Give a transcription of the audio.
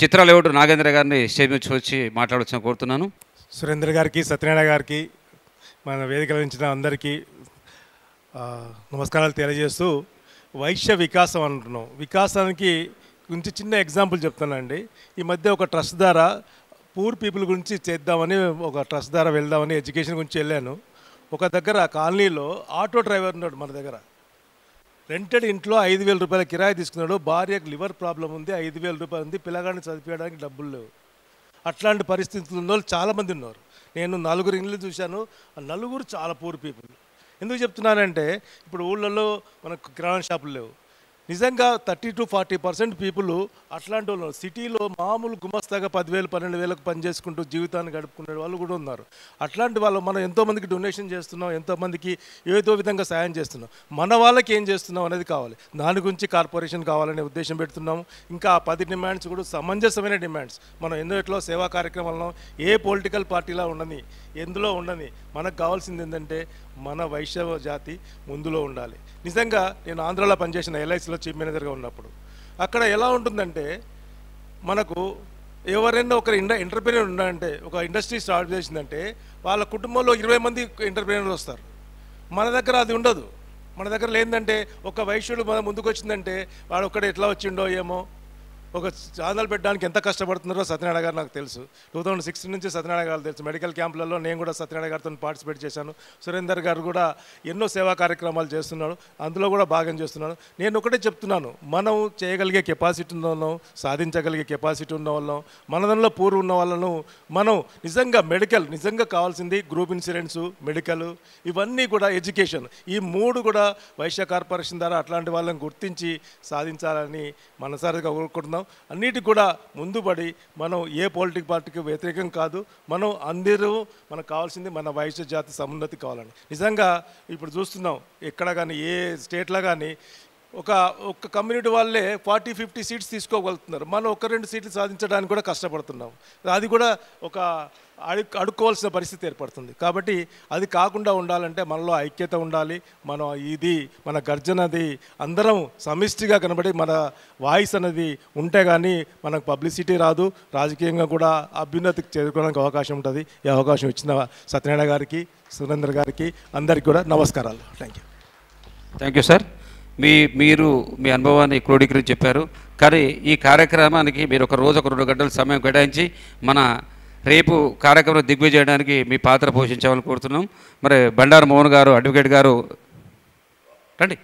చిత్ర layout Nagendra గారిని stage నుంచి వచ్చి మాట్లాడొచ్చని కోరుతున్నాను. సురేంద్ర గారికి, సత్యనారాయణ గారికి, మన వేదికల నుంచి అందరికీ నమస్కారాలు తెలియజేస్తూ, వైశ్య వికాసం అంటున్నాం. వికాసానికి గురించి చిన్న ఎగ్జాంపుల్ చెప్తానండి. ఈ మధ్య ఒక ట్రస్ట్ ద్వారా పూర్ పీపుల్ గురించి చేద్దామని, ఒక ట్రస్ట్ ద్వారా వెళ్దామని ఎడ్యుకేషన్ గురించి వెళ్ళాను. ఒక దగ్గర కాలనీలో ఆటో డ్రైవర్ ఉన్నాడు. మన దగ్గర రెంటెడ్ ఇంట్లో 5,000 రూపాయల కిరాయి తీసుకున్నాడు. భార్యకు లివర్ ప్రాబ్లం ఉంది, 5,000 రూపాయలు ఉంది, పిల్లగాడిని చదివించడానికి డబ్బులు లేవు. అట్లాంటి పరిస్థితులు ఉన్న వాళ్ళు చాలామంది ఉన్నారు. నేను 4 ఇళ్ళు చూశాను. ఆ 4 చాలా పూర్ పీపుల్. ఎందుకు చెప్తున్నానంటే, ఇప్పుడు ఊళ్ళల్లో మనకు కిరాణా షాపులు లేవు. నిజంగా 30 to 40% పీపుల్ అట్లాంటి వాళ్ళు. సిటీలో మామూలు గుమస్తాగా 10,000 12,000కు పని చేసుకుంటూ జీవితాన్ని గడుపుకునే వాళ్ళు కూడా ఉన్నారు. అట్లాంటి వాళ్ళు మనం ఎంతోమందికి డొనేషన్ చేస్తున్నాం, ఎంతోమందికి ఏదో విధంగా సాయం చేస్తున్నాం. మన వాళ్ళకి ఏం చేస్తున్నాం అనేది కావాలి. దాని గురించి కార్పొరేషన్ కావాలనే ఉద్దేశం పెడుతున్నాము. ఇంకా 10 డిమాండ్స్ కూడా సమంజసమైన డిమాండ్స్. మనం ఎన్నో సేవా కార్యక్రమాలను ఏ పొలిటికల్ పార్టీలా ఉండని, ఎందులో ఉండని, మనకు కావాల్సింది ఏంటంటే మన వైశ్య జాతి ముందులో ఉండాలి. నిజంగా నేను ఆంధ్రాలో పనిచేసిన ఎల్ఐసిలో చీఫ్ మేనేజర్గా ఉన్నప్పుడు అక్కడ ఎలా ఉంటుందంటే, మనకు ఎవరైనా ఒక ఎంటర్ప్రీనర్ ఉన్నారంటే, ఒక ఇండస్ట్రీ స్టార్ట్ చేసిందంటే వాళ్ళ కుటుంబంలో 20 మంది ఎంటర్ప్రీనర్లు వస్తారు. మన దగ్గర అది ఉండదు. మన దగ్గర లేదంటే ఒక వైశ్యుడు మన ముందుకు వచ్చిందంటే వాడు ఒక్కడే ఎట్లా వచ్చిండో ఏమో. ఒక ఛానల్ పెట్టడానికి ఎంత కష్టపడుతున్నారో సత్యనారాయణ గారు నాకు తెలుసు. 2016 నుంచి సత్యనారాయణ గారు తెలుసు. మెడికల్ క్యాంపులలో నేను కూడా సత్యనారాయణ గారితో పార్టిసిపేట్ చేశాను. సురేందర్ గారు కూడా ఎన్నో సేవా కార్యక్రమాలు చేస్తున్నాడు, అందులో కూడా భాగం చేస్తున్నాను. నేను ఒకటే చెప్తున్నాను, మనం చేయగలిగే కెపాసిటీ ఉన్న వాళ్ళం, సాధించగలిగే కెపాసిటీ ఉన్న వాళ్ళం, మనదంలో పూర్వ ఉన్న వాళ్ళను మనం నిజంగా మెడికల్, నిజంగా కావాల్సింది గ్రూప్ ఇన్సూరెన్సు, మెడికల్, ఇవన్నీ కూడా ఎడ్యుకేషన్, ఈ 3 కూడా వైశ్య కార్పొరేషన్ ద్వారా అట్లాంటి వాళ్ళని గుర్తించి సాధించాలని మనసారిగా కోరుకుంటున్నాం. అన్నిటికి కూడా ముందుపడి మనం ఏ పొలిటికల్ పార్టీకి వ్యతిరేకం కాదు. మనం అందరూ మనకు కావాల్సింది మన వైశ్య జాతి సమున్నతి కావాలని. నిజంగా ఇప్పుడు చూస్తున్నాం, ఎక్కడ కానీ ఏ స్టేట్లో కానీ ఒక కమ్యూనిటీ వాళ్ళే 40-50 సీట్స్ తీసుకోగలుగుతున్నారు. మనం 1-2 సీట్లు సాధించడానికి కూడా కష్టపడుతున్నాం. అది కూడా ఒక అడుక్కోవాల్సిన పరిస్థితి ఏర్పడుతుంది. కాబట్టి అది కాకుండా ఉండాలంటే మనలో ఐక్యత ఉండాలి. మన గర్జనది అందరం సమిష్టిగా కనబడి మన వాయిస్ అనేది ఉంటే కానీ మనకు పబ్లిసిటీ రాదు, రాజకీయంగా కూడా అభ్యున్నతికి చేరుకోవడానికి అవకాశం ఉంటుంది. ఈ అవకాశం ఇచ్చిన సత్యనారాయణ గారికి, సురేంద్ర గారికి అందరికీ కూడా నమస్కారాలు. Thank you sir. మీరు మీ అనుభవాన్ని క్రోడీకరించి చెప్పారు. కానీ ఈ కార్యక్రమానికి మీరు ఒక రోజు 2 గంటల సమయం కేటాయించి మన రేపు కార్యక్రమం దిగ్విజయడానికి మీ పాత్ర పోషించాలని కోరుతున్నాం. మరి బండారు మోహన్ గారు, అడ్వకేట్ గారు రండి.